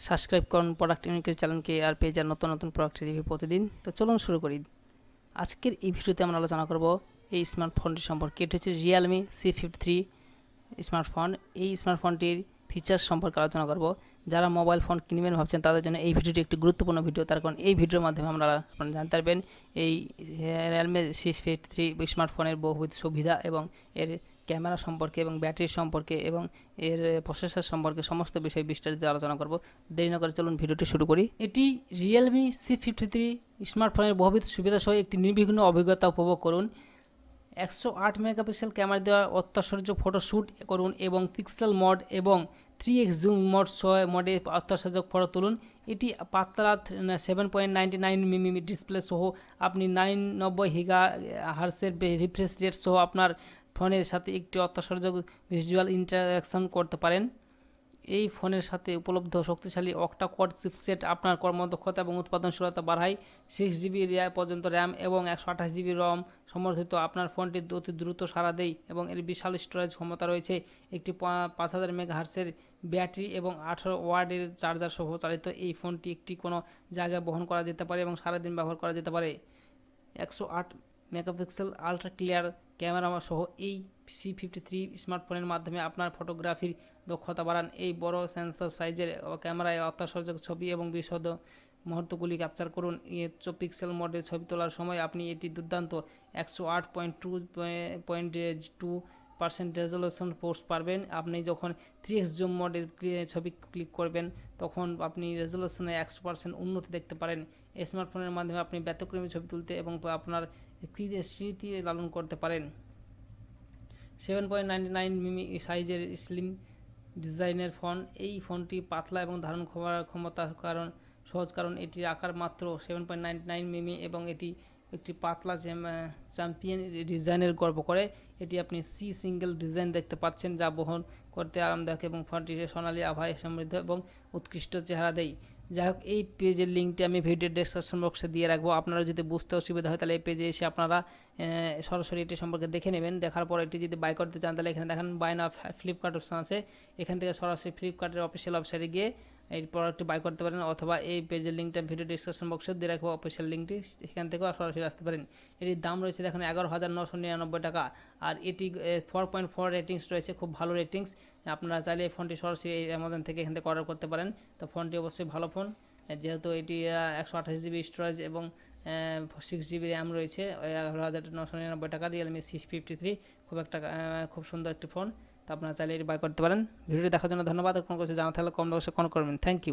Subscribe করুন product ইউনিকের চ্যানেলকে আর পেয়ে যান নতুন নতুন প্রোডাক্ট রিভিউ প্রতিদিন। তো চলুন শুরু করি। আজকের এই ভিডিওতে আমরা আলোচনা করব এই স্মার্টফোনটি সম্পর্কে। এটি হচ্ছে রিয়েলমি C53 স্মার্টফোন। এই স্মার্টফোনটির ফিচার্স সম্পর্কে আলোচনা করব। যারা মোবাইল ফোন কিনবেন ভাবছেন তাদের জন্য এই ভিডিওটি একটি গুরুত্বপূর্ণ ভিডিও, তার কারণ এই ভিডিওর মাধ্যমে আপনারা জানতে পারবেন এই রিয়েলমি C53 স্মার্টফোনের বহুবিধ সুবিধা এবং এর ক্যামেরা সম্পর্কে এবং ব্যাটারি সম্পর্কে এবং এর প্রসেসর সম্পর্কে সমস্ত বিষয় বিস্তারিত আলোচনা করব। দেরি না করে চলুন ভিডিওটি শুরু করি। এটি রিয়েলমি C53 স্মার্টফোনের বহুবিধ সুবিধা সহ একটি নির্বিঘ্ন অভিজ্ঞতা উপভোগ করুন। 108 মেগাপিক্সেল ক্যামেরা দেওয়া অত্যাশ্চর্য ফটোশ্যুট করুন এবং পিক্সেল মোড এবং 3x জুম মোড মোডে অত্যাশ্চর্য ফটো তুলুন। এটি পাতলা 7.99 ডিসপ্লে সহ আপনি 990 গিগাহার্টজের রিফ্রেশ রেট সহ আপনার ফোনের সাথে একটি অত্যাশ্চর্য ভিজুয়াল ইন্টারাকশন করতে পারেন। এই ফোনের সাথে উপলব্ধ শক্তিশালী অক্টা কোর চিপসেট আপনার কর্মদক্ষতা এবং উৎপাদনশীলতা বাড়ায়। 6GB পর্যন্ত র্যাম এবং 128GB রম সমর্থিত আপনার ফোনটি অতি দ্রুত সাড়া দেয় এবং এর বিশাল স্টোরেজ ক্ষমতা রয়েছে। একটি 5000 মেগাহার্টজের ব্যাটারি এবং 18 ওয়াটের চার্জার সহ চালিত এই ফোনটি একটি কোনো জায়গায় বহন করা যেতে পারে এবং সারাদিন ব্যবহার করা যেতে পারে। 108 মেগাপিক্সেল আলট্রা ক্লিয়ার ক্যামেরা সহ এই C53 স্মার্টফোনের মাধ্যমে আপনার ফটোগ্রাফির দক্ষতা বাড়ান। এই বড় সেন্সর সাইজের ক্যামেরায় অত্যাশ্চর্য ছবি এবং বিশদ মুহূর্তগুলি ক্যাপচার করুন। 4 পিক্সেল মোডে ছবি তোলার সময় আপনি এটি দুর্দান্ত 108.2% রেজলিউশন পোস্ট পারবেন। আপনি যখন 3x জুম মোডে ছবি ক্লিক করবেন তখন আপনি রেজলিউশনে 100% উন্নতি দেখতে পারেন। এই স্মার্টফোনের মাধ্যমে আপনি ব্যতিক্রমী ছবি তুলতে এবং আপনার স্মৃতি লালন করতে পারেন। 7.99 সাইজের স্লিম ডিজাইনের ফোন। এই ফোনটি পাতলা এবং ধারণ ক্ষমতা কারণ এটির আকার মাত্র 7.99 এবং এটি একটি পাতলা চ্যাম্পিয়ন ডিজাইনের গর্ব করে। এটি আপনি সিঙ্গেল ডিজাইন দেখতে পাচ্ছেন যা বহন করতে আরামদায়ক এবং ফোনটি সোনালী আভায় সমৃদ্ধ এবং উৎকৃষ্ট চেহারা দেয়। যাই হোক, এই পেজের লিঙ্কটি আমি ভিডিও ডেসক্রিপশন বক্সে দিয়ে রাখবো। আপনারা যদি বুঝতে অসুবিধা হয় তাহলে এই পেজে এসে আপনারা সরাসরি এটি সম্পর্কে দেখে নেবেন। দেখার পর এটি যদি বাই করতে চান তাহলে এখানে দেখেন বাই নাও ফ্লিপকার্ট অপশান আছে। এখান থেকে সরাসরি ফ্লিপকার্টের অফিসিয়াল ওয়েবসাইটে গিয়ে এই প্রোডাক্টটি বাই করতে পারেন, অথবা এই পেজের লিঙ্কটা ভিডিও ডিসক্রিপশন বক্সে দিয়ে রাখবো অফিসিয়াল লিঙ্কটি, সেখান থেকেও সরাসরি আসতে পারেন। এটির দাম রয়েছে দেখুন 11,999 টাকা আর এটি 4.4 রেটিংস রয়েছে, খুব ভালো রেটিংস। আপনারা চাইলে এই ফোনটি সরাসরি অ্যামাজন থেকে এখান থেকে অর্ডার করতে পারেন। তো ফোনটি অবশ্যই ভালো ফোন, যেহেতু এটি 128GB স্টোরেজ এবং 6GB র্যাম রয়েছে। 11,999 টাকা রিয়েলমি C53 খুব সুন্দর একটি ফোন। তো আপনারা চাইলে এটি বাই করতে পারেন। ভিডিওটি দেখার জন্য ধন্যবাদ। কোনো কিছু জানা থাকলে কমেন্ট বক্সে কমেন্ট করবেন। Thank you.